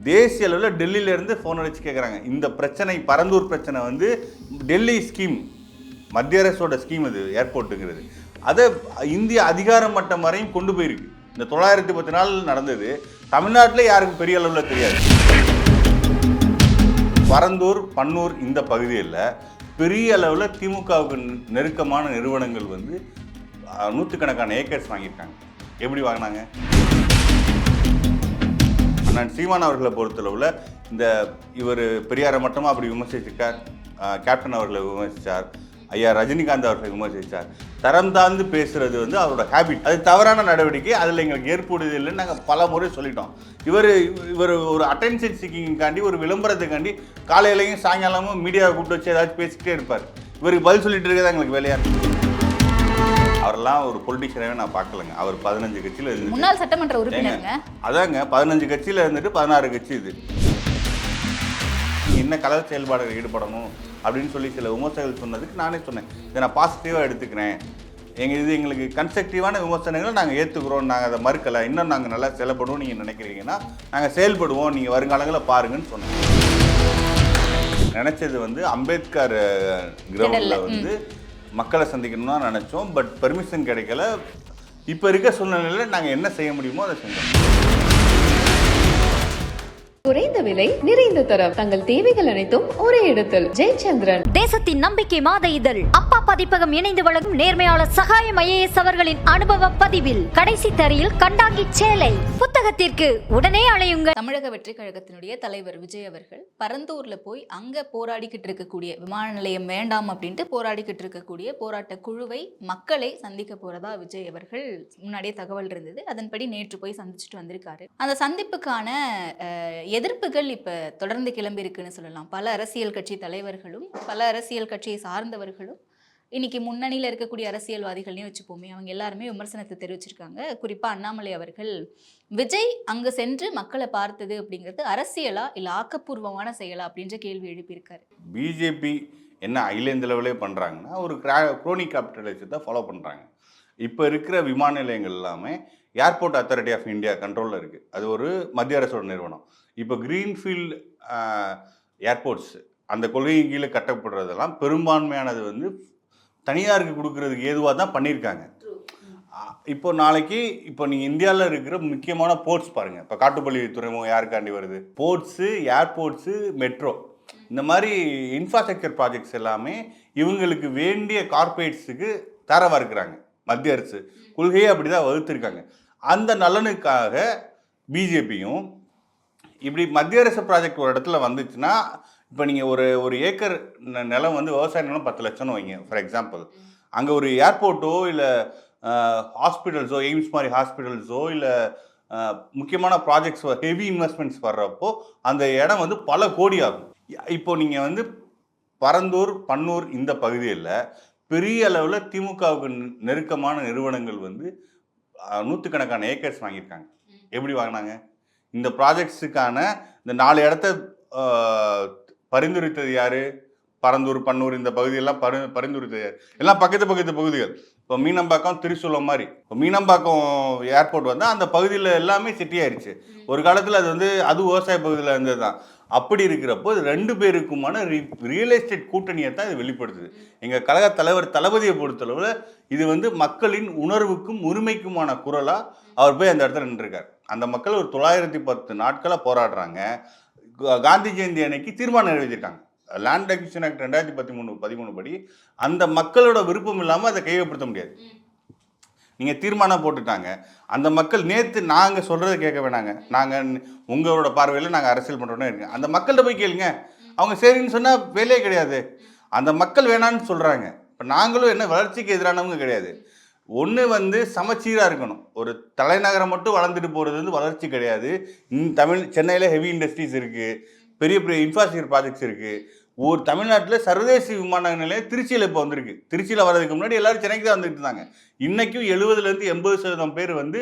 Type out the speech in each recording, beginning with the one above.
தேசிய அளவில் டெல்லியிலேருந்து ஃபோன் அடிச்சு கேட்குறாங்க. இந்த பிரச்சனை பரந்தூர் பிரச்சனை வந்து டெல்லி ஸ்கீம், மத்திய அரசோட ஸ்கீம் அது ஏர்போர்ட்டுங்கிறது. அதை இந்திய அதிகார மட்டம் வரையும் கொண்டு போயிருக்கு. இந்த 910 நாள் நடந்தது தமிழ்நாட்டில் யாருக்கும் பெரிய அளவில் தெரியாது. பரந்தூர் பன்னூர் இந்த பகுதியில் பெரிய அளவில் திமுகவுக்கு நெருக்கமான நிறுவனங்கள் வந்து நூற்றுக்கணக்கான ஏக்கர்ஸ் வாங்கியிருக்காங்க. எப்படி வாங்கினாங்க? நான் சீமான் அவர்களை பொறுத்தளவில் இந்த இவர் பெரியாரை மட்டுமா அப்படி விமர்சிச்சிருக்கார், கேப்டன் அவர்களை விமர்சித்தார், ஐயா ரஜினிகாந்த் அவர்களை விமர்சித்தார். தரம் தாழ்ந்து பேசுறது வந்து அவரோட ஹேபிட். அது தவறான நடவடிக்கை, அதில் எங்களுக்கு ஏற்புடையது இல்லைன்னு நாங்கள் பல முறை சொல்லிட்டோம். இவர் ஒரு அட்டென்ஷன் சீக்கிங்காண்டி, ஒரு விளம்பரத்துக்காண்டி காலையிலையும் சாயங்காலமும் மீடியாவை கூப்பிட்டு வச்சு ஏதாச்சும் பேசிக்கிட்டே இருப்பார். இவருக்கு பதில் சொல்லிட்டு இருக்கிறதா எங்களுக்கு வேலையாக இருக்கு. அவரெல்லாம் ஒரு பொலிட்டிஷியனாகவே நான் பார்க்கலங்க. அவர் 15 கட்சியில் இருந்து முன்னாள் சட்டமன்ற உறுப்பினருங்க. அதாங்க 15 கட்சியில் இருந்துட்டு 16 கட்சி இது. என்ன கலர் செயல்பாடுகள் ஈடுபடணும் அப்படின்னு சொல்லி சில விமர்சகர்கள் சொன்னதுக்கு நானே சொன்னேன், இதை நான் பாசிட்டிவாக எடுத்துக்கிறேன். எங்களுக்கு கன்ஸ்ட்ரக்டிவான விமர்சனங்களை நாங்கள் ஏற்றுக்கிறோம், நாங்கள் அதை மறுக்கலை, இன்னும் நாங்கள் நல்லா செயல்படுவோம் நீங்கள் நினைக்கிறீங்கன்னா நாங்கள் செயல்படுவோம், நீங்கள் வருங்காலங்களில் பாருங்கன்னு சொன்னேன். நினச்சது வந்து அம்பேத்கர் கிரவுண்டில் வந்து மக்களை சந்திக்கணும்னு தான் நினச்சோம். பட் பெர்மிஷன் கிடைக்கல. இப்போ இருக்க சூழ்நிலையில் நாங்கள் என்ன செய்ய முடியுமோ அதை செஞ்சோம். குறைந்த விலை நிறைந்த தரம், தங்கள் தேவைகள் அனைத்தும் ஒரே இடத்தில். ஜெயச்சந்திரன். தேசத்தின் நம்பிக்கை மாத இதழ் அப்பா பதிப்பகம் இணைந்து வழங்கும் நேர்மையாளர் சகாயம் IAS அவர்களின் அனுபவ பதிவில் கடைசி தரையில் கண்டாங்கி சேலை புத்தகத்திற்கு உடனே அழையுங்கள். தமிழக வெற்றி கழகத்தினுடைய தலைவர் விஜய் அவர்கள் பரந்தூர்ல போய் அங்க போராடிக்கிட்டு இருக்கக்கூடிய விமான நிலையம் வேண்டாம் அப்படின்ட்டு போராடிக்கிட்டு இருக்கக்கூடிய போராட்ட குழுவை, மக்களை சந்திக்க போறதா விஜய் அவர்கள் முன்னாடியே தகவல் இருந்தது. அதன்படி நேற்று போய் சந்திச்சுட்டு வந்திருக்காரு. அந்த சந்திப்புக்கான எதிர்ப்புகள் இப்ப தொடர்ந்து கிளம்பி இருக்குன்னு சொல்லலாம். பல அரசியல் கட்சி தலைவர்களும் பல அரசியல் கட்சியை சார்ந்தவர்களும் இன்னைக்கு முன்னணியில் இருக்கக்கூடிய அரசியல்வாதிகள்னே வச்சுப்போமே, அவங்க எல்லாருமே விமர்சனத்தை தெரிவிச்சிருக்காங்க. குறிப்பா அண்ணாமலை அவர்கள் விஜய் அங்கு சென்று மக்களை பார்த்தது அப்படிங்கிறது அரசியலா இல்ல ஆக்கப்பூர்வமான செயலா அப்படின்ற கேள்வி எழுப்பியிருக்காரு. பிஜேபி என்ன ஐலேந்து லெவலே பண்ணுறாங்கன்னா ஒரு குரோனிக் கேபிட்டலிசத்தை ஃபாலோ பண்ணுறாங்க. இப்போ இருக்கிற விமான நிலையங்கள் எல்லாமே ஏர்போர்ட் அத்தாரிட்டி ஆஃப் இந்தியா கண்ட்ரோலில் இருக்குது. அது ஒரு மத்திய அரசோட நிறுவனம். இப்போ கிரீன்ஃபீல்டு ஏர்போர்ட்ஸ் அந்த கொள்கையின் கீழே கட்டப்படுறதெல்லாம் பெரும்பான்மையானது வந்து தனியாருக்கு கொடுக்கறதுக்கு ஏதுவாக தான் பண்ணியிருக்காங்க. இப்போ நாளைக்கு நீங்கள் இந்தியாவில் இருக்கிற முக்கியமான போர்ட்ஸ் பாருங்கள். இப்போ காட்டுப்பள்ளி துறைமுகம் யாருக்காண்டி வருது? போர்ட்ஸு, ஏர்போர்ட்ஸு, மெட்ரோ, இந்த மாதிரி இன்ஃப்ராஸ்ட்ரக்சர் ப்ராஜெக்ட்ஸ் எல்லாமே இவங்களுக்கு வேண்டிய கார்பரேட்ஸுக்கு தரவாக இருக்கிறாங்க. மத்திய அரசு கொள்கையே அப்படி தான் வகுத்துருக்காங்க. அந்த நலனுக்காக பிஜேபியும் இப்படி மத்திய அரசு ப்ராஜெக்ட் ஒரு இடத்துல வந்துச்சுன்னா, இப்போ நீங்கள் ஒரு ஏக்கர் நிலம் வந்து விவசாய நிலம் 10 லட்சம்னு வைங்க ஃபார் எக்ஸாம்பிள். அங்கே ஒரு ஏர்போர்ட்டோ இல்லை ஹாஸ்பிட்டல்ஸோ, எய்ம்ஸ் மாதிரி ஹாஸ்பிட்டல்ஸோ இல்லை முக்கியமான ப்ராஜெக்ட்ஸ் ஹெவி இன்வெஸ்ட்மெண்ட்ஸ் வர்றப்போ அந்த இடம் வந்து பல கோடி ஆகும். இப்போ நீங்கள் வந்து பரந்தூர் பன்னூர் இந்த பகுதியில் பெரிய அளவில் திமுகவுக்கு நெருக்கமான நிறுவனங்கள் வந்து நூற்றுக்கணக்கான ஏக்கர்ஸ் வாங்கியிருக்காங்க. எப்படி வாங்கினாங்க? இந்த ப்ராஜெக்ட்ஸுக்கான இந்த 4 இடத்த பரிந்துரைத்தது யார்? பரந்தூர் பன்னூர் இந்த பகுதியெல்லாம் பரிந்துரைத்தது யார்? எல்லாம் பக்கத்து பகுதிகள். இப்போ மீனம்பாக்கம் திரிசூலம் மாதிரி. இப்போ மீனம்பாக்கம் ஏர்போர்ட் வந்து அந்த பகுதியில் எல்லாமே சிட்டி ஆயிடுச்சு. ஒரு காலத்தில் அது வந்து அது விவசாய பகுதியில் இருந்தது தான். அப்படி இருக்கிறப்போ இது 2 பேருக்குமான ரியல் எஸ்டேட் கூட்டணியை தான் இது வெளிப்படுத்துது. எங்கள் கழக தலைவர் தளபதியை பொறுத்தளவில் இது வந்து மக்களின் உணர்வுக்கும் உரிமைக்குமான குரலாக அவர் போய் அந்த இடத்துல நின்றுருக்கார். அந்த மக்கள் ஒரு 910 நாட்களாக போராடுறாங்க. காந்தி ஜெயந்தி அன்னைக்கு தீர்மானம் நிறைவேற்றிருக்காங்க. லேண்ட் அக்விசிஷன் ஆக்ட் 2013 படி அந்த மக்களோட விருப்பம் இல்லாமல் அதை கையகப்படுத்த முடியாது. நீங்கள் தீர்மானம் போட்டுட்டாங்க. அந்த மக்கள் நேற்று நாங்கள் சொல்கிறத கேட்க வேணாங்க, நாங்கள் உங்களோட பார்வையில் நாங்கள் அரசியல் பண்ணுறோன்னே இருக்கேன். அந்த மக்கள்கிட்ட போய் கேளுங்க. அவங்க சரின்னு சொன்னால் வேலையே கிடையாது. அந்த மக்கள் வேணான்னு சொல்கிறாங்க. இப்போ நாங்களும் என்ன வளர்ச்சிக்கு எதிரானவங்க கிடையாது. ஒன்று வந்து சமச்சீராக இருக்கணும். ஒரு தலைநகரம் மட்டும் வளர்ந்துட்டு போகிறது வந்து வளர்ச்சி கிடையாது. சென்னையில் ஹெவி இண்டஸ்ட்ரீஸ் இருக்குது, பெரிய இன்ஃப்ராஸ்ட்ரக்சர் ப்ராஜெக்ட்ஸ் இருக்குது. ஒரு தமிழ்நாட்டில் சர்வதேச விமான நிலையம் திருச்சியில் இப்போ வந்திருக்கு. திருச்சியில் வர்றதுக்கு முன்னாடி எல்லோரும் சென்னைக்கு தான் வந்துட்டு இருந்தாங்க. இன்றைக்கும் 70% 80% பேர் வந்து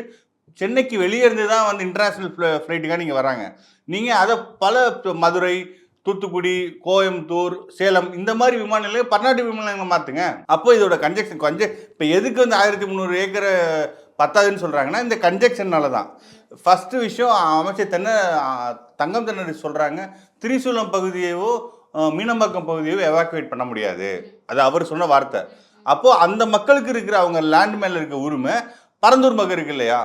சென்னைக்கு வெளியே இருந்து தான் வந்து இன்டர்நேஷ்னல் ஃப்ளைட்டுக்காக நீங்கள் வராங்க. நீங்கள் அதை பல மதுரை, தூத்துக்குடி, கோயம்புத்தூர், சேலம் இந்த மாதிரி விமான நிலையம் பன்னாட்டு விமான நிலையம் மாற்றுங்க. அப்போ இதோட கன்ஜெக்ஷன் இப்போ எதுக்கு வந்து 1300 ஏக்கரை பத்தாதுன்னு சொல்கிறாங்கன்னா இந்த கன்ஜெக்ஷன்னால தான். ஃபர்ஸ்ட் விஷயம் அமைச்சர் தங்கம் தென்னரசு சொல்றாங்க, திரிசூலம் பகுதியவோ மீனம்பாக்கம் பகுதியோ எவாக்குவேட் பண்ண முடியாது. அது அவர் சொன்ன வார்த்தை. அப்போ அந்த மக்களுக்கு இருக்கிற அவங்க லேண்ட் மேல இருக்க உரிமை பரந்தூர் பக்கம் இருக்கு இல்லையா,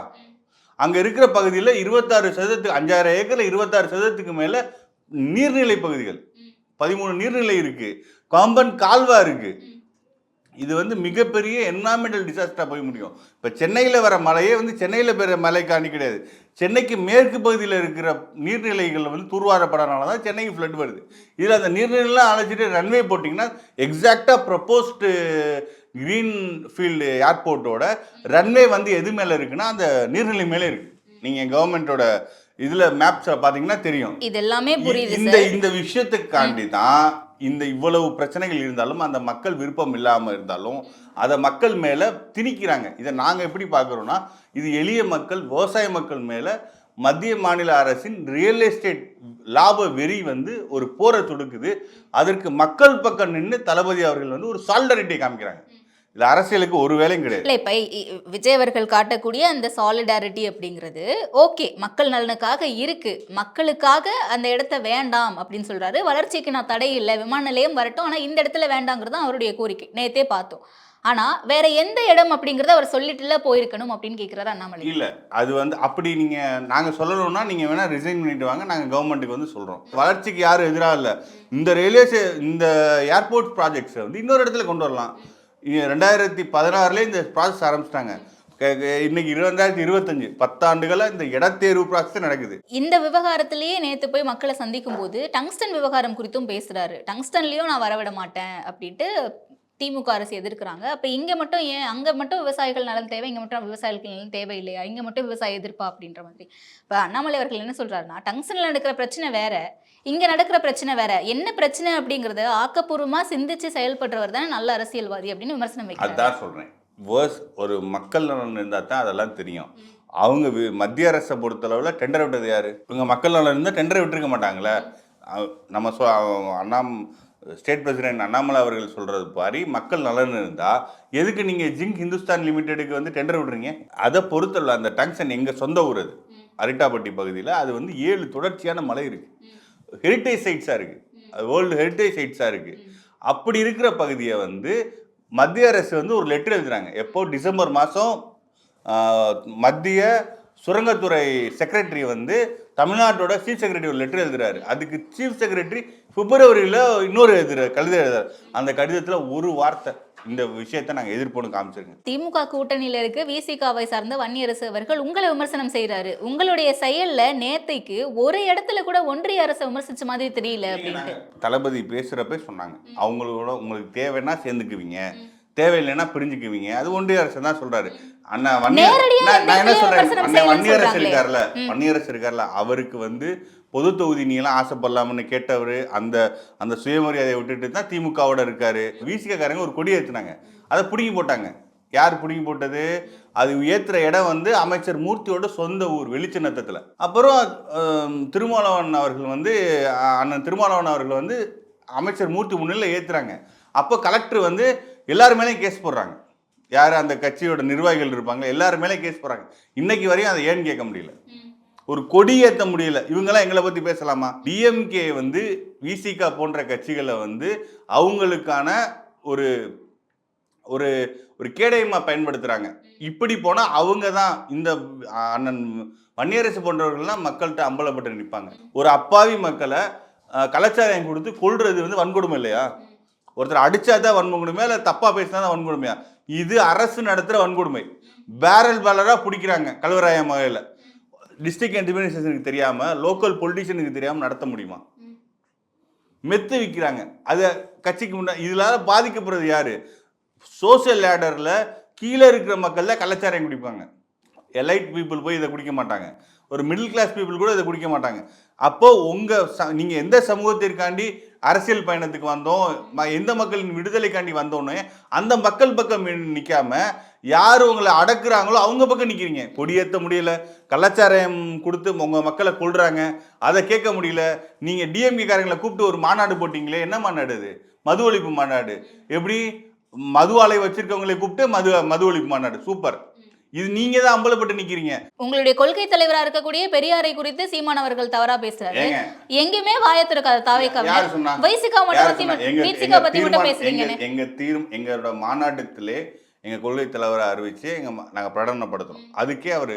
அங்க இருக்கிற பகுதியில் 26%, 5000 ஏக்கர்ல 26% மேல நீர்நிலை பகுதிகள், 13 நீர்நிலை இருக்கு, காம்பன் கால்வா இருக்கு. இது வந்து மிகப்பெரிய என்வரான்மெண்டல் டிசாஸ்டராக போய் முடியும். இப்போ சென்னையில் வர மழையே வந்து சென்னையில் பெற மழைக்காண்டி கிடையாது, சென்னைக்கு மேற்கு பகுதியில் இருக்கிற நீர்நிலைகள் வந்து தூர்வாரப்படனால தான் சென்னைக்கு ஃப்ளட் வருது. இதில் அந்த நீர்நிலைலாம் அழைச்சிட்டு ரன்வே போட்டிங்கன்னா எக்ஸாக்டாக ப்ரப்போஸ்டு கிரீன் ஃபீல்டு ஏர்போர்ட்டோட ரன்வே வந்து எது மேலே இருக்குன்னா அந்த நீர்நிலை மேலே இருக்குது. நீங்கள் கவர்மெண்ட்டோட இதில் மேப்ஸில் பார்த்தீங்கன்னா தெரியும். இது எல்லாமே புரியுது. இந்த விஷயத்துக்காண்டி தான் இந்த இவ்வளவு பிரச்சனைகள் இருந்தாலும் அந்த மக்கள் விருப்பம் இல்லாமல் இருந்தாலும் அதை மக்கள் மேலே திணிக்கிறாங்க. இதை நாங்கள் எப்படி பார்க்குறோன்னா, இது எளிய மக்கள், விவசாய மக்கள் மேலே மத்திய மாநில அரசின் ரியல் எஸ்டேட் லாப வெறி வந்து ஒரு போரை தொடுக்குது. அதற்கு மக்கள் பக்கம் நின்று தளபதி அவர்கள் வந்து ஒரு சாலிடாரிட்டி காமிக்கிறாங்க. இது அரசியலுக்கு ஒரு வேலையும் கிடையாது. இல்லை, இப்போ விஜய் அவர்கள் காட்டக்கூடிய அந்த சாலிடாரிட்டி அப்படிங்கிறது ஓகே, மக்கள் நலனுக்காக இருக்கு, மக்களுக்காக அந்த இடத்த வேண்டாம் அப்படின்னு சொல்றாரு. வளர்ச்சிக்கு நான் தடை இல்லை, விமான நிலையம் வரட்டும், ஆனால் இந்த இடத்துல வேண்டாங்கிறது தான் அவருடைய கோரிக்கை. நேத்தே பார்த்தோம். ஆனா வேற எந்த இடம் அப்படிங்கறத அவர் சொல்லிட்டுல போயிருக்கணும் அப்படின்னு கேட்கிறாரு அண்ணாமலை. இல்ல, அது வந்து அப்படி நாங்க சொல்லணும்னா நீங்க வேணா ரிசைன் பண்ணிட்டு வாங்க, நாங்க கவர்மெண்ட்டுக்கு வந்து சொல்றோம். வளர்ச்சிக்கு யாரும் எதிராக இல்லை. இந்த ஏர்போர்ட் ப்ராஜெக்ட்ஸை வந்து இன்னொரு இடத்துல கொண்டு வரலாம். 2016 இந்த ப்ராசஸ் ஆரம்பிச்சிட்டாங்க. இன்னைக்கு 2025, 10 ஆண்டுகளா இந்த இடத்தேர்வு ப்ராசஸ் நடக்குது. இந்த விவகாரத்திலேயே நேத்து போய் மக்களை சந்திக்கும் போது டங்ஸ்டன் விவகாரம் குறித்தும் பேசுறாரு. டங்ஸ்டன்லயும் நான் வரவிட மாட்டேன் அப்படின்ட்டு திமுக அரசு எதிர்க்கிறாங்க. அப்ப இங்க மட்டும் ஏன், அங்க மட்டும் விவசாயிகள் நலன் தேவை, இங்க மட்டும் விவசாயிகள் நலன் தேவை இல்லையா, இங்க மட்டும் விவசாய எதிர்ப்பா அப்படின்ற மாதிரி. இப்ப அண்ணாமலை அவர்கள் என்ன சொல்றாருன்னா, டங்ஸ்டன்ல நடக்கிற பிரச்சனை வேற, இங்க நடக்கிற பிரச்சனை வேற. என்ன பிரச்சனை அப்படிங்கறத ஆக்கப்பூர்வமா சிந்திச்சு செயல்படுறவர் தான் நல்ல அரசியல்வாதி அப்படின்னு விமர்சனம் வைக்கிறார். அதான் சொல்றேன், ஒரு மக்கள் நலன் இருந்தா தான் அதெல்லாம் தெரியும். அவங்க மத்திய அரசை பொறுத்தளவுல டெண்டர் விட்டது யாரு? இவங்க மக்கள் நலன் இருந்தா டெண்டரை விட்டுருக்க மாட்டாங்களே. நம்ம ஸ்டேட் பிரசிடென்ட் அண்ணாமலை அவர்கள் சொல்றது பாரி, மக்கள் நலன் இருந்தா எதுக்கு நீங்க ஜிங்க் ஹிந்துஸ்தான் லிமிடெடுக்கு வந்து டெண்டர் விடுறீங்க? அதை பொறுத்தளவு அந்த டங்ஸ்டன் எங்க சொந்த ஊர், அது அரிட்டாப்பட்டி பகுதியில், அது வந்து 7 தொடர்ச்சியான மலை இருக்கு, ஹெரிட்டேஜ் சைட்ஸா இருக்கு, அது வேர்ல்டு ஹெரிட்டேஜ் சைட்ஸா இருக்கு. அப்படி இருக்கிற பகுதியை வந்து மத்திய அரசு வந்து ஒரு லெட்டர் எழுதுறாங்க. எப்போ? டிசம்பர் மாதம் மத்திய சுரங்கத்துறை செக்ரட்டரி வந்து தமிழ்நாட்டோட சீஃப் செக்ரட்டரி ஒரு லெட்டர் எழுதுறாரு. அதுக்கு சீஃப் செக்ரட்டரி பிப்ரவரியில் இன்னொரு கடிதம் எழுதுறாரு. அந்த கடிதத்தில் ஒரு வார்த்தை, இந்த விஷயத்தை நாங்கள் எதிர்ப்போன்னு காமிச்சிருக்கோம். திமுக கூட்டணியில இருக்கு விசிகாவை சார்ந்த வன்னியரசு அவர்கள் உங்களை விமர்சனம் செய்யறாரு. உங்களுடைய செயல்ல நேத்தைக்கு ஒரு இடத்துல கூட ஒன்றிய அரசை விமர்சிச்ச மாதிரி தெரியல அப்படின்ட்டு தளபதி பேசுறப்ப சொன்னாங்க, அவங்களோட உங்களுக்கு தேவைன்னா சேர்ந்துக்குவீங்க, தேவையில்லைன்னா பிரிஞ்சுக்குவீங்க. அது ஒன்றிய அரசு தான் சொல்றாரு. அண்ணா நான் என்ன சொல்றேன், வன்னியரசு இருக்கார்ல, அவருக்கு வந்து பொது தொகுதி நீலாம் ஆசைப்படலாம்னு கேட்டவர் அந்த சுயமரியாதையை விட்டுட்டு தான் திமுகவோட இருக்காரு. விசிகாரங்க ஒரு கொடி ஏற்றுனாங்க, அதை பிடுங்கி போட்டாங்க. யார் பிடுங்கி போட்டது? அது ஏற்றுற இடம் வந்து அமைச்சர் மூர்த்தியோட சொந்த ஊர் வெளிச்சின்னத்தில். அப்புறம் திருமாவளவன் அவர்கள் வந்து அண்ணன் திருமாவளவன் அவர்கள் வந்து அமைச்சர் மூர்த்தி முன்னிலையில் ஏற்றுறாங்க. அப்போ கலெக்டர் வந்து எல்லாரு மேலேயும் கேஸ் போடுறாங்க. யார் அந்த கட்சியோட நிர்வாகிகள் இருப்பாங்க, எல்லாரு மேலேயும் கேஸ் போடுறாங்க. இன்னைக்கு வரையும் அதை ஏன்னு கேட்க முடியல, ஒரு கொடி ஏற்ற முடியல. இவங்கெல்லாம் எங்களை பற்றி பேசலாமா? டிஎம்கே வந்து விசிகா போன்ற கட்சிகளை வந்து அவங்களுக்கான ஒரு ஒரு ஒரு கேடயமாக பயன்படுத்துகிறாங்க. இப்படி போனால் அவங்க தான் இந்த அண்ணன் வன்னியரசு போன்றவர்கள்லாம் மக்கள்கிட்ட அம்பலப்பட்டு நிற்பாங்க. ஒரு அப்பாவி மக்களை கலாச்சாரம் கொடுத்து கொள்றது வந்து வன்கொடுமை இல்லையா? ஒருத்தர் அடிச்சாதான் வன்கொடுமையா, இல்லை தப்பாக பேசினா தான் வன்கொடுமையா? இது அரசு நடத்துகிற வன்கொடுமை. பேரல் பேலராக பிடிக்கிறாங்க கல்வராய மகையில். டிஸ்ட்ரிக்ட் அட்மினிஸ்ட்ரேஷனுக்கு தெரியாமல், லோக்கல் பொலிட்டிஷியனுக்கு தெரியாமல் நடத்த முடியுமா? மெத்து விற்கிறாங்க. அதை கட்சிக்கு முன்னாடி இதனால பாதிக்கப்படுறது யாரு? சோசியல் லேடரில் கீழே இருக்கிற மக்கள் தான் கலாச்சாரம் குடிப்பாங்க. எலைட் பீப்புள் போய் இதை குடிக்க மாட்டாங்க. ஒரு மிடில் கிளாஸ் பீப்புள் கூட இதை குடிக்க மாட்டாங்க. அப்போ நீங்கள் எந்த சமூகத்திற்காண்டி அரசியல் பயணத்துக்கு வந்தோம், எந்த மக்களின் விடுதலைக்காண்டி வந்தோன்னே அந்த மக்கள் பக்கம் நிற்காம யார் உங்களை அடக்குறாங்களோ அவங்க பக்கம் நிற்கிறீங்க. கொடியேற்ற முடியல, கலாச்சாரம் கொடுத்து உங்கள் மக்களை கொள்றாங்க, அதை கேட்க முடியல. நீங்கள் டிஎம்கே காரங்களை கூப்பிட்டு ஒரு மாநாடு போட்டிங்களே, என்ன மாநாடு அது? மது ஒழிப்பு மாநாடு. எப்படி? மது ஆலை வச்சிருக்கவங்களை கூப்பிட்டு மது ஒழிப்பு மாநாடு. சூப்பர். இது நீங்க தான் அம்பலப்பட்டு நிக்கிறீங்க. உங்களுடைய கொள்கை தலைவரா இருக்கக்கூடிய பெரியாரை குறித்து சீமான் அவர்கள் தவறா பேசுறாரு. ஏங்க எங்கேயுமே வாயை திறக்காத தாவேக்காவை யார் சொன்னா? வைசிகா யார் மட்டும் சொன்னா? வீசிகா பத்தி மட்டும் பேசுறீங்கன்னு எங்களோட மாநாட்டத்திலே எங்க கொள்கை தலைவரை அறிவிச்சு நாங்க பிரகடனப்படுத்துறோம். அதுக்கே அவர்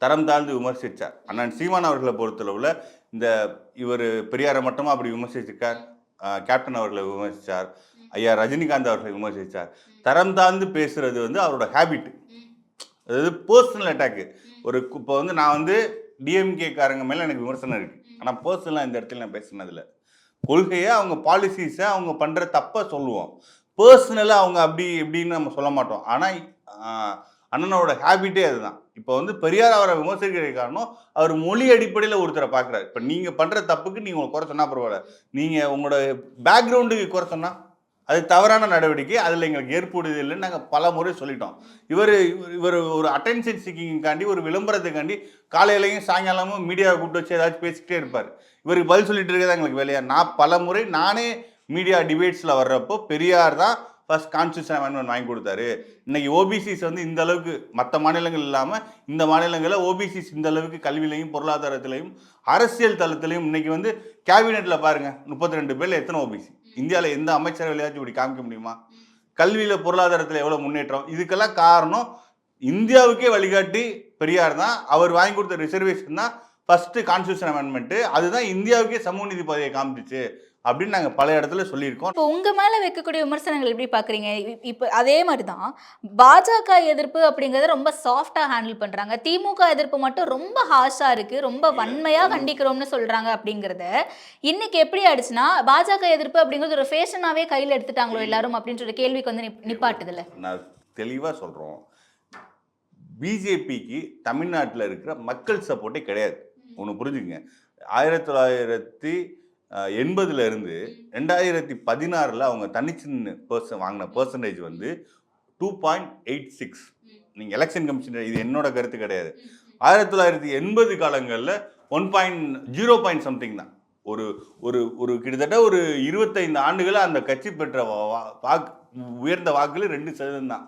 தரம் தாழ்ந்து விமர்சிச்சார். அண்ணன் சீமான் அவர்களை பொறுத்தளவுல இந்த இவர் பெரியாரை மட்டுமா அப்படி விமர்சிச்சிருக்கார், கேப்டன் அவர்களை விமர்சிச்சார், ஐயா ரஜினிகாந்த் அவர்களை விமர்சிச்சார். தரம் தாழ்ந்து பேசுறது வந்து அவரோட ஹேபிட், அதாவது பர்சனல் அட்டாக்கு. இப்போ வந்து நான் வந்து டிஎம்கே காரங்க மேலே எனக்கு விமர்சனம் இருக்குது, ஆனால் பர்சனலாக இந்த இடத்துல நான் பேசுனதில்லை. கொள்கையை அவங்க பாலிசிஸை அவங்க பண்ணுற தப்பை சொல்லுவோம், பர்சனலாக அவங்க அப்படி இப்படின்னு நம்ம சொல்ல மாட்டோம். ஆனால் அண்ணனோட ஹேபிட்டே அதுதான். இப்போ வந்து பெரியார் அவரை விமர்சிக்கிற காரணம் அவர் மொழி அடிப்படையில் ஒருத்தரை பார்க்குறாரு. இப்போ நீங்கள் பண்ணுற தப்புக்கு நீங்கள் உங்களை குறை சொன்னால் பரவாயில்ல, நீங்கள் உங்களோட பேக்ரவுண்டுக்கு குறை சொன்னால் அது தவறான நடவடிக்கை, அதில் எங்களுக்கு ஏற்புடையது இல்லைன்னு நாங்கள் பல முறை சொல்லிட்டோம். இவர் ஒரு அட்டென்ஷன் சீக்கிங்காண்டி, ஒரு விளம்பரத்துக்காண்டி காலையிலையும் சாயங்காலமும் மீடியாவை கூப்பிட்டு வச்சு ஏதாச்சும் பேசிக்கிட்டே இருப்பார். இவருக்கு பதில் சொல்லிட்டு இருக்கிறதா எங்களுக்கு வேலையா? நான் பல முறை நானே மீடியா டிபேட்ஸில் வர்றப்போ பெரியார் தான் ஃபர்ஸ்ட் கான்ஸ்டியூஷன் அமெண்ட்மெண்ட் வாங்கி கொடுத்தாரு. இன்னைக்கு ஓபிசிஸ் வந்து இந்த அளவுக்கு மற்ற மாநிலங்கள் இல்லாமல் இந்த மாநிலங்களில் ஓபிசிஸ் இந்த அளவுக்கு கல்வியிலையும் பொருளாதாரத்திலையும் அரசியல் தளத்திலையும் இன்னைக்கு வந்து கேபினெட்டில் பாருங்கள் 32 பேரில் எத்தனை ஓபிசி? இந்தியாவில் எந்த அமைச்சரவையாச்சும் இப்படி காமிக்க முடியுமா? கல்வியில் பொருளாதாரத்தில் எவ்வளோ முன்னேற்றம்? இதுக்கெல்லாம் காரணம் இந்தியாவுக்கே வழிகாட்டி பெரியார் தான். அவர் வாங்கி கொடுத்த ரிசர்வேஷன் தான் ஃபர்ஸ்ட் கான்ஸ்டியூஷன் அமெண்ட்மெண்ட்டு. அதுதான் இந்தியாவுக்கே சமூக நீதி பதவியை காமிச்சிச்சு அப்படின்னு நாங்கள் பல இடத்துல சொல்லியிருக்கோம். இப்போ உங்கள் மேலே வைக்கக்கூடிய விமர்சனங்கள் எப்படி பார்க்குறீங்க? இப்போ அதே மாதிரி தான் பாஜக எதிர்ப்பு அப்படிங்கிறத ரொம்ப சாஃப்டாக ஹேண்டில் பண்ணுறாங்க, திமுக எதிர்ப்பு மட்டும் ரொம்ப ஹார்ஷாக இருக்குது, ரொம்ப வன்மையாக கண்டிக்கிறோம்னு சொல்கிறாங்க. அப்படிங்கிறத இன்னைக்கு எப்படி ஆயிடுச்சுன்னா பாஜக எதிர்ப்பு அப்படிங்கிறது ஒரு ஃபேஷனாகவே கையில் எடுத்துட்டாங்களோ எல்லாரும் அப்படின்ற கேள்விக்கு வந்து நிப்பாட்டுதில்ல. நான் தெளிவாக சொல்கிறோம், பிஜேபிக்கு தமிழ்நாட்டில் இருக்கிற மக்கள் சப்போர்ட்டே கிடையாது. ஒன்று புரிஞ்சுங்க, 1980 இருந்து 2016 அவங்க தனிச்சின்னு வாங்கின பர்சன்டேஜ் வந்து 2.86. நீங்கள் எலெக்ஷன் கமிஷன், இது என்னோட கருத்து கிடையாது. 1980 காலங்களில் 1.0 சம்திங் தான். ஒரு ஒரு ஒரு கிட்டத்தட்ட ஒரு 25 ஆண்டுகளாக அந்த கட்சி பெற்ற உயர்ந்த வாக்குகள் 2% தான்.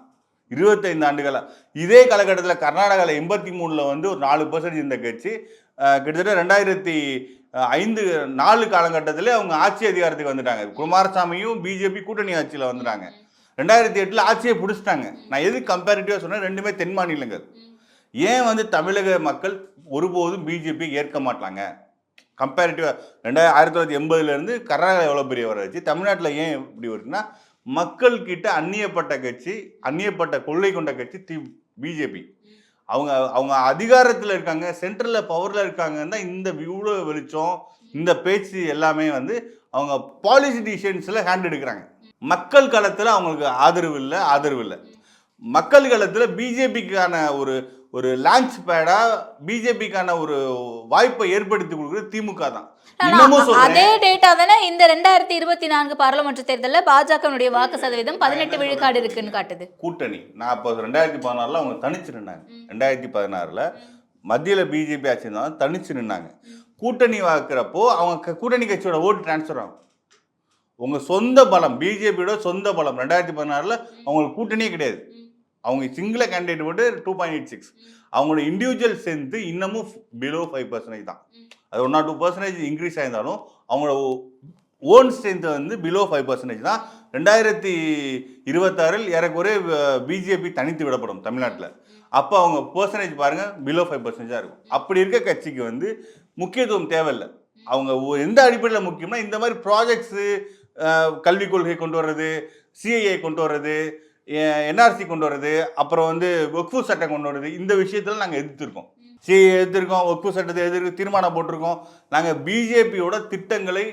25 ஆண்டுகளாக. இதே காலகட்டத்தில் கர்நாடகாவில் 83 வந்து ஒரு 4% இந்த கட்சி. கிட்டத்தட்ட 2005-4 காலகட்டத்தில் அவங்க ஆட்சி அதிகாரத்துக்கு வந்துட்டாங்க. குமாரசாமியும் பிஜேபி கூட்டணி ஆட்சியில் வந்துட்டாங்க. 2008 ஆட்சியை பிடிச்சிட்டாங்க. நான் எது கம்பேரிட்டிவாக சொன்னேன், ரெண்டுமே தென் மாநிலங்கள். ஏன் வந்து தமிழக மக்கள் ஒருபோதும் பிஜேபி ஏற்க மாட்டாங்க? கம்பேரிட்டிவாக 1980 கர்நாடகா எவ்வளோ பெரிய வராச்சு, தமிழ்நாட்டில் ஏன் இப்படி வருதுன்னா மக்கள் கிட்ட அந்நியப்பட்ட கட்சி, அந்நியப்பட்ட கொள்கை கொண்ட கட்சி பிஜேபி. அவங்க அதிகாரத்தில் இருக்காங்க, சென்ட்ரலில் பவரில் இருக்காங்கன்னா இந்த இவ்வளோ வெளிச்சம், இந்த பேச்சு எல்லாமே வந்து அவங்க பாலிசி டிசிஷன்ஸில் ஹேண்ட் எடுக்கிறாங்க. மக்கள் களத்தில் அவங்களுக்கு ஆதரவு இல்லை. மக்கள் களத்தில் பிஜேபிக்கான ஒரு லான்ச் பேடா, பிஜேபிக்கான ஒரு வாய்ப்பை ஏற்படுத்தி கொடுக்குறது திமுக தான். அதே டேட்டா தானே இந்த 2024 பாராளுமன்ற தேர்தலில் பாஜகவுடைய வாக்கு சதவீதம் 18 விழுக்காடு இருக்குன்னு காட்டுது. கூட்டணி நான் இப்போ 2016 அவங்க தனிச்சு நின்னாங்க. 2016 மத்தியில் பிஜேபி ஆட்சி இருந்தாலும் தனிச்சு நின்னாங்க. கூட்டணி வாக்குறப்போ அவங்க கூட்டணி கட்சியோட ஓட்டு டிரான்ஸ்ஃபர் ஆகும். உங்க சொந்த பலம், பிஜேபியோட சொந்த பலம் 2016 அவங்களுக்கு கூட்டணியே கிடையாது. அவங்க சிங்கிள கேண்டிடேட் போட்டு 2.86. அவங்களோட இண்டிவிஜுவல் ஸ்ட்ரென்த்து இன்னமும் பிலோ 5% தான். அது 1 or 2% இன்க்ரீஸ் ஆயிருந்தாலும் அவங்களோட ஓன் ஸ்ட்ரென்த் வந்து பிலோ 5% தான். 2026 ஏறக்குறைய பிஜேபி தனித்து விடப்படும் தமிழ்நாட்டில். அப்போ அவங்க பர்சன்டேஜ் பாருங்கள் பிலோ 5% இருக்கும். அப்படி இருக்க கட்சிக்கு வந்து முக்கியத்துவம் தேவையில்லை. அவங்க எந்த அடிப்படையில் முக்கியம்னா இந்த மாதிரி ப்ராஜெக்ட்ஸு, கல்விக் கொள்கை கொண்டு வர்றது, சிஐஏ கொண்டு வர்றது, என்ஆர்சி கொண்டு வர்றது, அப்புறம் வந்து வக்ஃபு சட்டம் கொண்டு வர்றது, இந்த விஷயத்தில் நாங்கள் எதிர்த்திருக்கோம். சிஐஏ எதிர்த்திருக்கோம், வக்ஃபு சட்டத்தை எதிர்த்து தீர்மானம் போட்டிருக்கோம். நாங்கள் பிஜேபியோட திட்டங்களை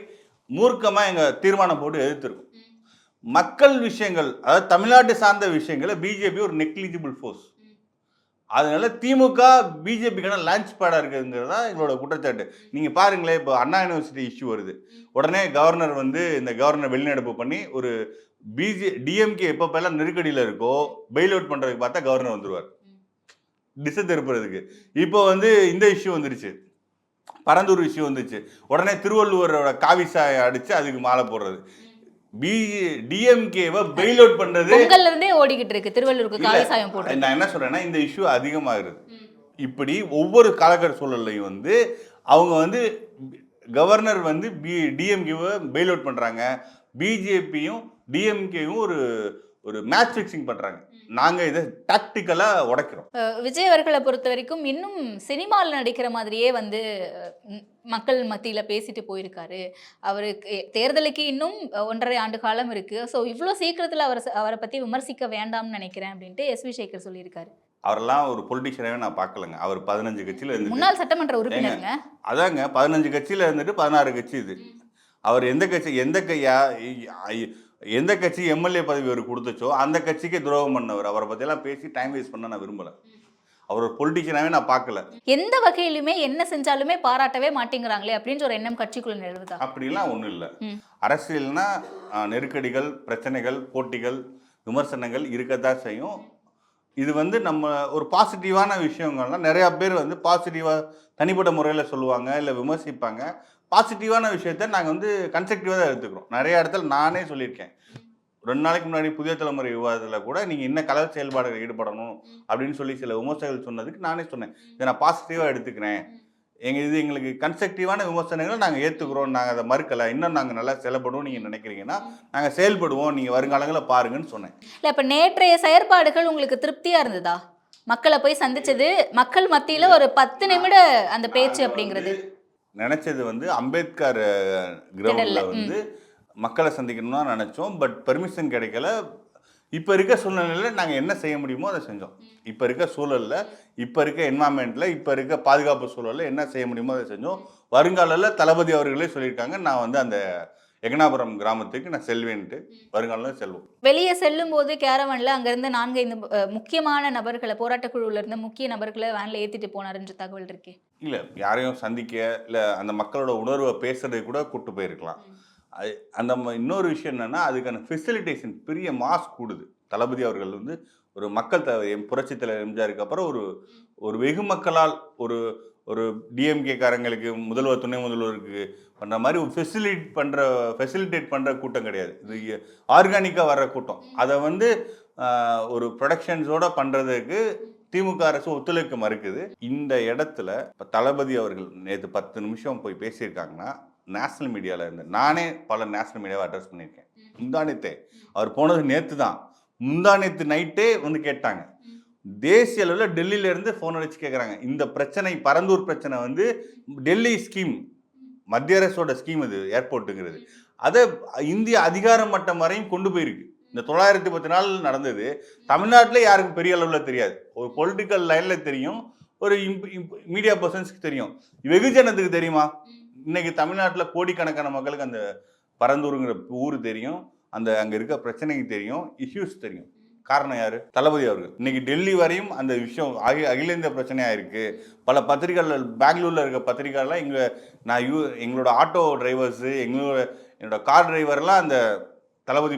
மூர்க்கமாக எங்கள் தீர்மானம் போட்டு எதிர்த்திருக்கோம். மக்கள் விஷயங்கள், அதாவது தமிழ்நாட்டு சார்ந்த விஷயங்களை பிஜேபி ஒரு நெக்லிஜிபிள் ஃபோர்ஸ். அதனால திமுக பிஜேபிக்கான லான்ச் பேடாக இருக்குங்கிறது தான் எங்களோட குற்றச்சாட்டு. நீங்கள் பாருங்களேன், இப்போ அண்ணா யூனிவர்சிட்டி இஷ்யூ வருது, உடனே கவர்னர் வந்து இந்த கவர்னர் வெளிநடப்பு பண்ணி ஒரு டிஎம்கே எப்பப்பெல்லாம் நெருக்கடியில் இருக்கோ பெயில் அவுட் பண்ணுறதுக்கு பார்த்தா கவர்னர் வந்துடுவார் திசை திருப்புறதுக்கு. இப்போ வந்து இந்த இஷ்யூ வந்துருச்சு, பரந்தூர் இஷ்யூ வந்துச்சு, உடனே திருவள்ளுவரோட காவிசாயை அடித்து அதுக்கு மாலை போடுறது. டிஎம்கேவை பெயில் அவுட் பண்றது பொங்கல்ல இருந்தே ஓடிக்கிட்டு இருக்கு திருவள்ளூருக்கு காவி சாயம் போட்டு. நான் என்ன சொல்றேன்னா இந்த இஷ்யூ அதிகமாகுது. இப்படி ஒவ்வொரு காலகட்ட சூழல்லையும் வந்து அவங்க வந்து கவர்னர் வந்து டிஎம்கேவை பெயில் அவுட் பண்றாங்க, பிஜேபியும் டிஎம்கேயும் ஒரு மேட்ச் ஃபிக்சிங் பண்றாங்க. நாங்க இதை டாக்டிக்கலா உடைக்கிறோம். விஜய் அவர்களை பொறுத்த வரைக்கும் இன்னும் சினிமாவில் நடிக்கிற மாதிரியே வந்து மக்கள் மத்தியில் பேசிட்டு போயிருக்காரு. அவருக்கு தேர்தலுக்கு இன்னும் 1.5 ஆண்டு காலம் இருக்கு. ஸோ இவ்வளோ சீக்கிரத்தில் அவரை பற்றி விமர்சிக்க வேண்டாம்னு நினைக்கிறேன் அப்படின்ட்டு எஸ்வி சேகர் சொல்லியிருக்காரு. அவரெல்லாம் ஒரு பொலிட்டிஷியனாவே நான் பார்க்கலங்க. அவர் 15 கட்சியில இருந்து முன்னாள் சட்டமன்ற உறுப்பினருங்க. அதாங்க 15 கட்சியில இருந்துட்டு 16 கட்சி இது. அவர் எந்த கட்சி எம்எல்ஏ பதவி அவர் கொடுத்துச்சோ அந்த கட்சிக்கே துரோகம் பண்ணவர். அவரை பற்றியெல்லாம் பேசி டைம் வேஸ்ட் பண்ண நான் விரும்பலை. அவர் ஒரு பொலிட்டிஷியனாவே நான் பார்க்கல. எந்த வகையிலுமே என்ன செஞ்சாலுமே பாராட்டவே மாட்டேங்கிறாங்களே அப்படின்னு ஒரு எண்ணம் கட்சிக்குள்ள நிலவுதா? அப்படிலாம் ஒன்றும் இல்லை. அரசியல்னா நெருக்கடிகள், பிரச்சனைகள், போட்டிகள், விமர்சனங்கள் இருக்கத்தான் செய்யும். இது வந்து நம்ம ஒரு பாசிட்டிவான விஷயங்கள்லாம் நிறையா பேர் வந்து பாசிட்டிவாக தனிப்பட்ட முறையில் சொல்லுவாங்க, இல்லை விமர்சிப்பாங்க. பாசிட்டிவான விஷயத்த நாங்கள் வந்து கன்ஸ்ட்ரக்டிவாக தான் எடுத்துக்கிறோம். நிறைய இடத்துல நானே சொல்லியிருக்கேன். 2 நாளைக்கு முன்னாடி புதிய தலைமுறை விவாதத்தில் கூட நீங்கள் இன்னும் கலர் செயல்பாடுகள் ஈடுபடணும் அப்படின்னு சொல்லி சில விமர்சனங்கள் சொன்னதுக்கு நானே சொன்னேன், இதை நான் பாசிட்டிவாக எடுத்துக்கிறேன், எங்களுக்கு கன்ஸ்ட்ரக்டிவான விமர்சனங்களை நாங்கள் ஏற்றுக்கிறோம், நாங்கள் அதை மறுக்கலை, இன்னும் நாங்கள் நல்லா செயல்படுவோம் நீங்கள் நினைக்கிறீங்கன்னா நாங்கள் செயல்படுவோம், நீங்கள் வருங்காலங்களில் பாருங்கன்னு சொன்னேன். இல்லை, இப்போ நேற்றைய செயற்பாடுகள் உங்களுக்கு திருப்தியாக இருந்ததா? மக்களை போய் சந்திச்சது, மக்கள் மத்தியில் ஒரு 10 நிமிட அந்த பேச்சு அப்படிங்கிறது நினைச்சது வந்து அம்பேத்கர் கிரவுண்டில் வந்து மக்களை சந்திக்கணும்னா நினச்சோம். பட் பெர்மிஷன் கிடைக்கல. இப்போ இருக்க சூழ்நிலையில் நாங்கள் என்ன செய்ய முடியுமோ அதை செஞ்சோம். இப்போ இருக்க சூழலில், இப்போ இருக்க என்வாயன்மெண்ட்டில், இப்போ இருக்க பாதுகாப்பு சூழலில் என்ன செய்ய முடியுமோ அதை செஞ்சோம். வருங்காலில் தளபதி அவர்களே சொல்லியிருக்காங்க, நான் வந்து அந்த எகனாபுரம் கிராமத்துக்கு நான் செல்வேன்ட்டு. வருங்காலம் செல்வோம். வெளியே செல்லும் போது கேரவன்ல அங்கிருந்து 4-5 முக்கியமான நபர்களை, போராட்டக்குழுவில் இருந்த முக்கிய நபர்களை வேன்ல ஏற்றிட்டு போனாருன்ற தகவல் இருக்கே. இல்லை, யாரையும் சந்திக்க இல்லை அந்த மக்களோட உணர்வை பேசுறதை கூட கூப்பிட்டு போயிருக்கலாம். அந்த இன்னொரு விஷயம் என்னன்னா, அதுக்கான ஃபெசிலிட்டேஷன் பெரிய மாஸ் கூடுது. தளபதி அவர்கள் வந்து ஒரு மக்கள் புரட்சி தலைவர் எம்ஜிஆருக்கு அப்புறம் ஒரு வெகு மக்களால் ஒரு டிஎம்கே காரங்களுக்கு, முதல்வர் துணை முதல்வருக்கு பண்ணுற மாதிரி ஒரு ஃபெசிலிட்டேட் பண்ணுற கூட்டம் கிடையாது. இது ஆர்கானிக்காக வர்ற கூட்டம். அதை வந்து ஒரு ப்ரொடக்ஷன்ஸோட பண்ணுறதுக்கு திமுக அரசு ஒத்துழைக்க மறுக்குது. இந்த இடத்துல இப்போ தளபதி அவர்கள் நேற்று 10 நிமிஷம் போய் பேசியிருக்காங்கன்னா, நேஷ்னல் மீடியாவில் இருந்து நானே பல நேஷ்னல் மீடியாவை அட்ரஸ் பண்ணியிருக்கேன். முந்தானத்தே அவர் போனது நேற்று தான். முந்தானத்து நைட்டே வந்து கேட்டாங்க. தேசிய அளவில் டெல்லியிலேருந்து ஃபோன் அடிச்சு கேட்குறாங்க. இந்த பிரச்சனை, பரந்தூர் பிரச்சனை வந்து டெல்லி ஸ்கீம், மத்திய அரசோட ஸ்கீம் இது ஏர்போர்ட்டுங்கிறது. அதை இந்திய அதிகார மட்டம் வரையும் கொண்டு போயிருக்கு. இந்த 910 நாள் நடந்தது. தமிழ்நாட்டில் யாருக்கும் பெரிய அளவில் தெரியாது. ஒரு பொலிட்டிக்கல் லைனில் தெரியும், ஒரு மீடியா பர்சன்ஸ்க்கு தெரியும். வெகுஜனத்துக்கு தெரியுமா? இன்னைக்கு தமிழ்நாட்டில் கோடிக்கணக்கான மக்களுக்கு அந்த பரந்தூருங்கிற ஊர் தெரியும், அங்கே இருக்க பிரச்சனைக்கு தெரியும், இஷ்யூஸ் தெரியும். காரணம் யாரு? தளபதி அவர்கள். இன்னைக்கு டெல்லி வரையும் அந்த விஷயம் அகில இந்திய பிரச்சனையாக இருக்கு. பல பத்திரிகைகள், பெங்களூர்ல இருக்க பத்திரிகைலாம் எங்களோட ஆட்டோ டிரைவர்ஸு, என்னோட கார் டிரைவர்லாம் அந்த தளபதி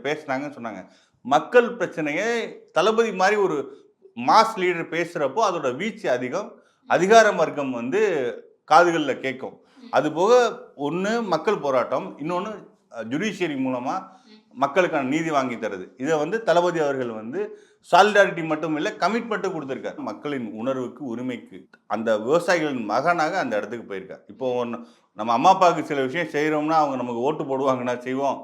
பேசினாங்கன்னு சொன்னாங்க. மக்கள் பிரச்சனையை தளபதி மாதிரி ஒரு மாஸ் லீடர் பேசுகிறப்போ அதோட வீச்சு அதிகம், அதிகார வர்க்கம் வந்து காதுகளில் கேட்கும். அதுபோக ஒன்று மக்கள் போராட்டம், இன்னொன்று ஜுடிஷியரி மூலமாக மக்களுக்கான நீதி வாங்கி தருது. இதை வந்து தளபதி அவர்கள் வந்து சாலிடாரிட்டி மட்டும் இல்லை, கமிட்மெண்ட்டும் கொடுத்துருக்காரு. மக்களின் உணர்வுக்கு, உரிமைக்கு, அந்த விவசாயிகளின் மகனாக அந்த இடத்துக்கு போயிருக்கார். இப்போ நம்ம அம்மா அப்பாவுக்கு சில விஷயம் செய்கிறோம்னா அவங்க நமக்கு ஓட்டு போடுவாங்கன்னா செய்வோம்.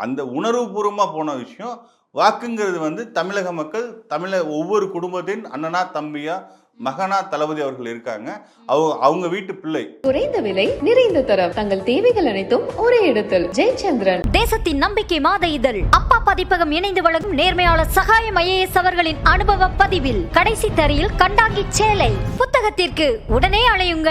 அந்த உணர்வுபூர்வமாக போன விஷயம். வாக்குங்கிறது வந்து தமிழக மக்கள், ஒவ்வொரு குடும்பத்தின் அண்ணனா, தம்பியா, மகனா தளபதி அவர்கள் இருக்காங்க. அவங்க வீட்டு பிள்ளை. குறைந்த விலை, நிறைந்த தரம், தங்கள் தேவைகள் அனைத்தும் ஒரே இடத்தில். ஜெயச்சந்திரன். தேசத்தின் நம்பிக்கை மாத இதழ் அப்பா பதிப்பகம் இணைந்து வழங்கும் நேர்மையாளர் சகாயம் ஐஏஎஸ் அவர்களின் அனுபவ பதிவில் கடைசி தரியில் கண்டாங்கி சேலை. புத்தகத்திற்கு உடனே அழையுங்கள்.